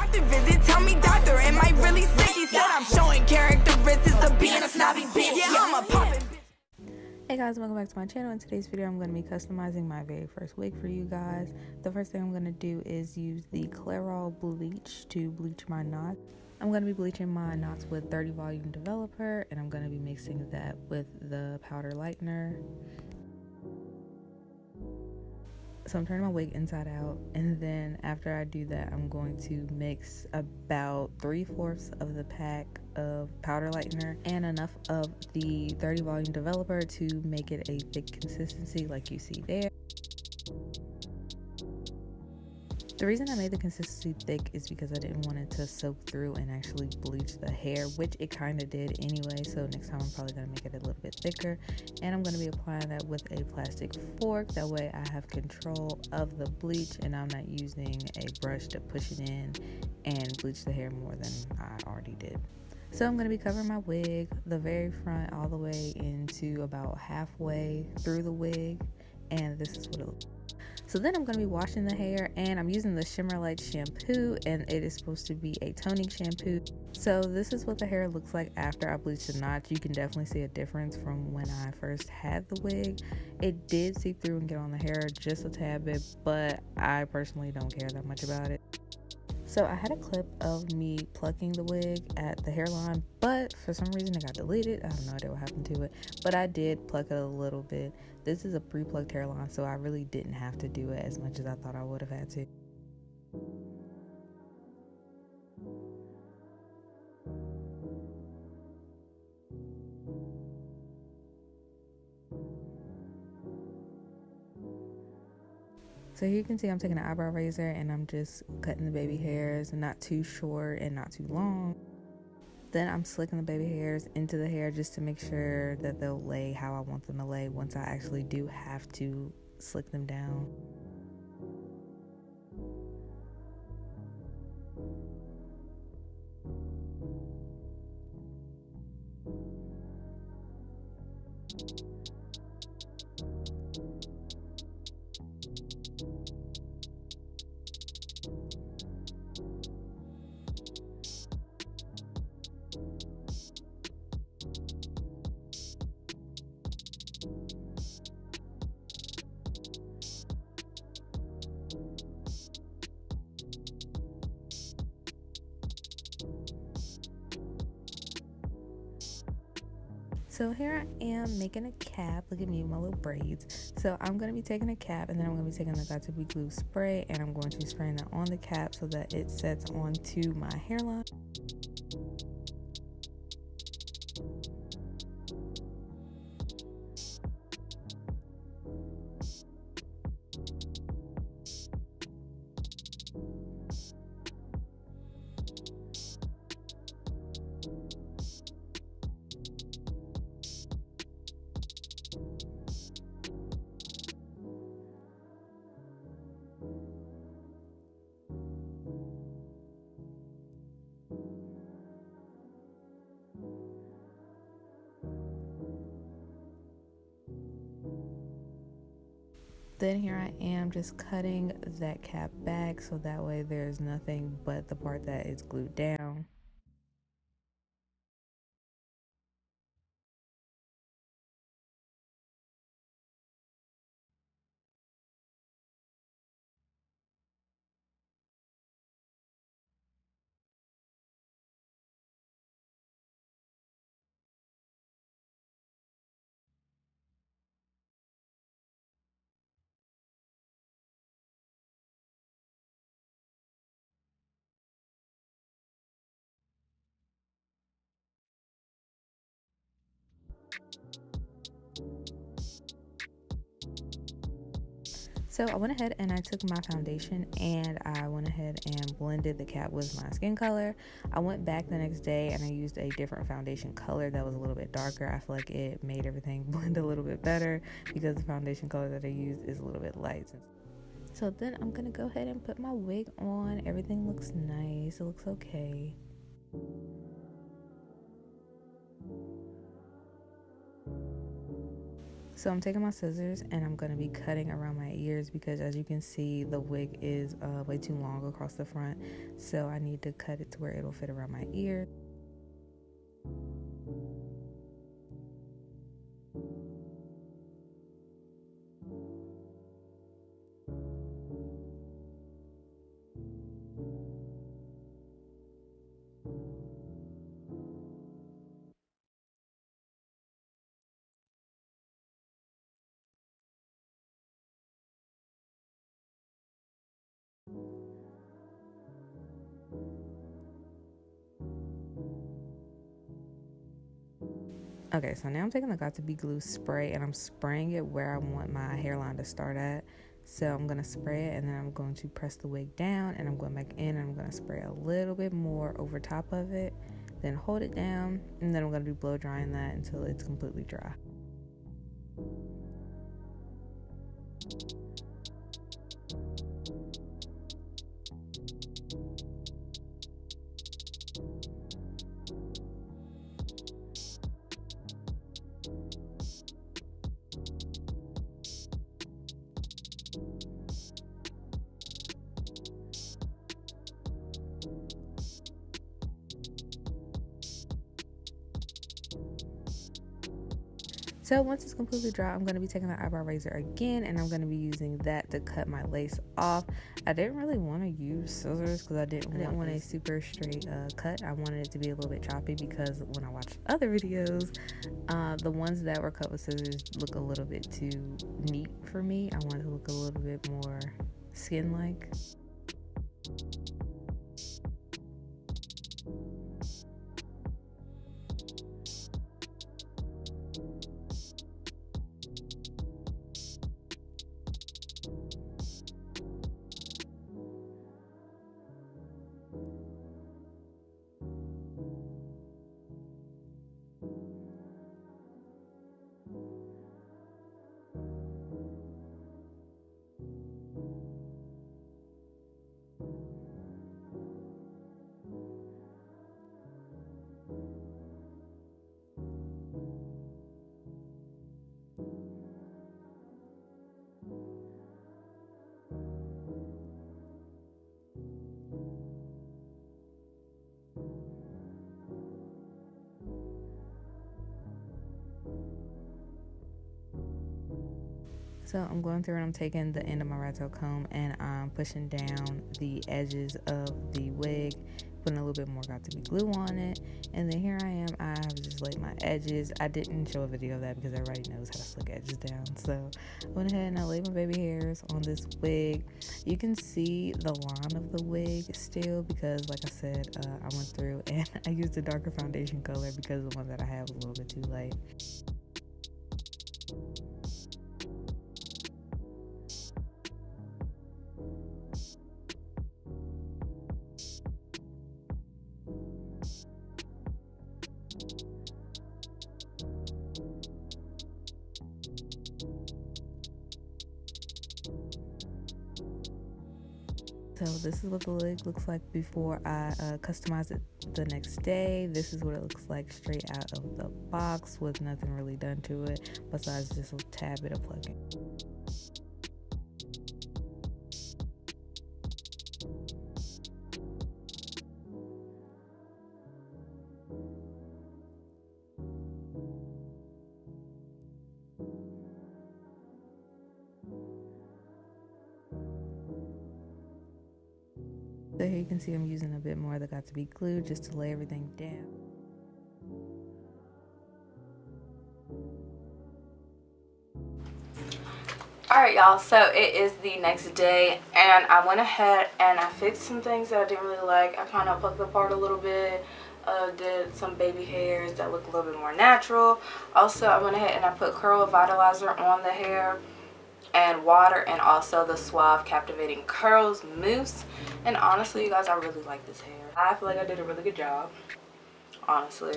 doctor visit, tell me doctor, am I really sick? He said I'm showing characteristics of being a snobby bitch. Yeah, I'm a poppin' bitch. Hey guys, welcome back to my channel. In today's video, I'm going to be customizing my very first wig for you guys. The first thing I'm going to do is use the Clairol bleach to bleach my knots. I'm going to be bleaching my knots with 30 volume developer, and I'm going to be mixing that with the powder lightener. So I'm turning my wig inside out, and then after I do that, I'm going to mix about 3/4 of the pack of powder lightener and enough of the 30 volume developer to make it a thick consistency like you see there. The reason I made the consistency thick is because I didn't want it to soak through and actually bleach the hair, which it kind of did anyway, so next time I'm probably going to make it a little bit thicker. And I'm going to be applying that with a plastic fork, that way I have control of the bleach and I'm not using a brush to push it in and bleach the hair more than I already did. So I'm going to be covering my wig, the very front all the way into about halfway through the wig, and this is what it looks like. So then I'm going to be washing the hair, and I'm using the Shimmer Light shampoo, and it is supposed to be a toning shampoo. So this is what the hair looks like after I bleach the knots. You can definitely see a difference from when I first had the wig. It did seep through and get on the hair just a tad bit, but I personally don't care that much about it. So I had a clip of me plucking the wig at the hairline, but for some reason it got deleted. I have no idea what happened to it, but I did pluck it a little bit. This is a pre-plucked hairline, so I really didn't have to do it as much as I thought I would have had to. So here you can see I'm taking an eyebrow razor and I'm just cutting the baby hairs, not too short and not too long. Then I'm slicking the baby hairs into the hair just to make sure that they'll lay how I want them to lay once I actually do have to slick them down. So here I am making a cap. Look at me with my little braids. So I'm going to be taking a cap, and then I'm going to be taking the Got to Be Glue spray, and I'm going to be spraying that on the cap so that it sets onto my hairline. Then here I am just cutting that cap back so that way there's nothing but the part that is glued down. So I went ahead and I took my foundation and I went ahead and blended the cap with my skin color. I went back the next day and I used a different foundation color that was a little bit darker. I feel like it made everything blend a little bit better because the foundation color that I used is a little bit light. So then I'm gonna go ahead and put my wig on. Everything looks nice, it looks okay. So I'm taking my scissors and I'm going to be cutting around my ears because, as you can see, the wig is way too long across the front. So I need to cut it to where it'll fit around my ear. Okay, so now I'm taking the Got2b glue spray and I'm spraying it where I want my hairline to start at. So I'm going to spray it and then I'm going to press the wig down and I'm going back in and I'm going to spray a little bit more over top of it. Then hold it down and then I'm going to be blow drying that until it's completely dry. So once it's completely dry, I'm going to be taking the eyebrow razor again and I'm going to be using that to cut my lace off. I didn't really want to use scissors because I didn't want a super straight cut. I wanted it to be a little bit choppy because when I watched other videos, the ones that were cut with scissors look a little bit too neat for me. I wanted to look a little bit more skin-like. So I'm going through and I'm taking the end of my rat tail comb and I'm pushing down the edges of the wig, putting a little bit more Got2b glue on it. And then here I am, I have just laid my edges. I didn't show a video of that because everybody knows how to slick edges down. So I went ahead and I laid my baby hairs on this wig. You can see the line of the wig still because, like I said, I went through and I used a darker foundation color because the one that I had was a little bit too light. So this is what the wig looks like before I customize it the next day. This is what it looks like straight out of the box with nothing really done to it besides just a tad bit of plugging. So here you can see I'm using a bit more of the Got2b glue just to lay everything down. Alright y'all, so it is the next day and I went ahead and I fixed some things that I didn't really like. I kind of plucked apart a little bit, did some baby hairs that look a little bit more natural. Also, I went ahead and I put curl vitalizer on the hair and water, and also the Suave Captivating Curls mousse. And honestly, you guys, I really like this hair. I feel like I did a really good job, honestly.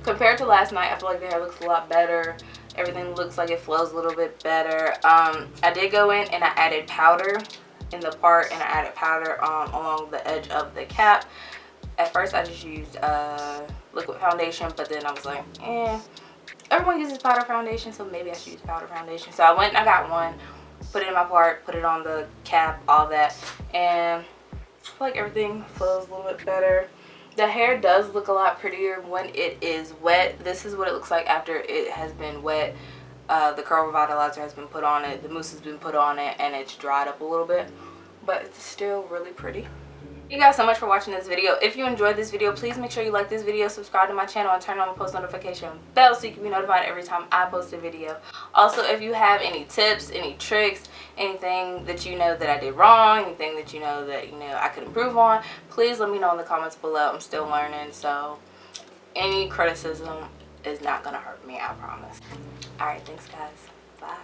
Compared to last night, I feel like the hair looks a lot better. Everything looks like it flows a little bit better. I did go in and I added powder in the part, and I added powder along the edge of the cap. At first, I just used liquid foundation, but then I was like, everyone uses powder foundation, so maybe I should use powder foundation. So I went and I got one, put it in my part, put it on the cap, all that, and I feel like everything flows a little bit better. The hair does look a lot prettier when it is wet. This is what it looks like after it has been wet. The curl revitalizer has been put on it, the mousse has been put on it, and it's dried up a little bit, but it's still really pretty. Thank you guys so much for watching this video. If you enjoyed this video, please make sure you like this video, subscribe to my channel, and turn on the post notification bell so you can be notified every time I post a video. Also, if you have any tips, any tricks, anything that you know that I did wrong, anything that you know that I could improve on, please let me know in the comments below. I'm still learning, so any criticism is not gonna hurt me, I promise. Alright, thanks guys. Bye.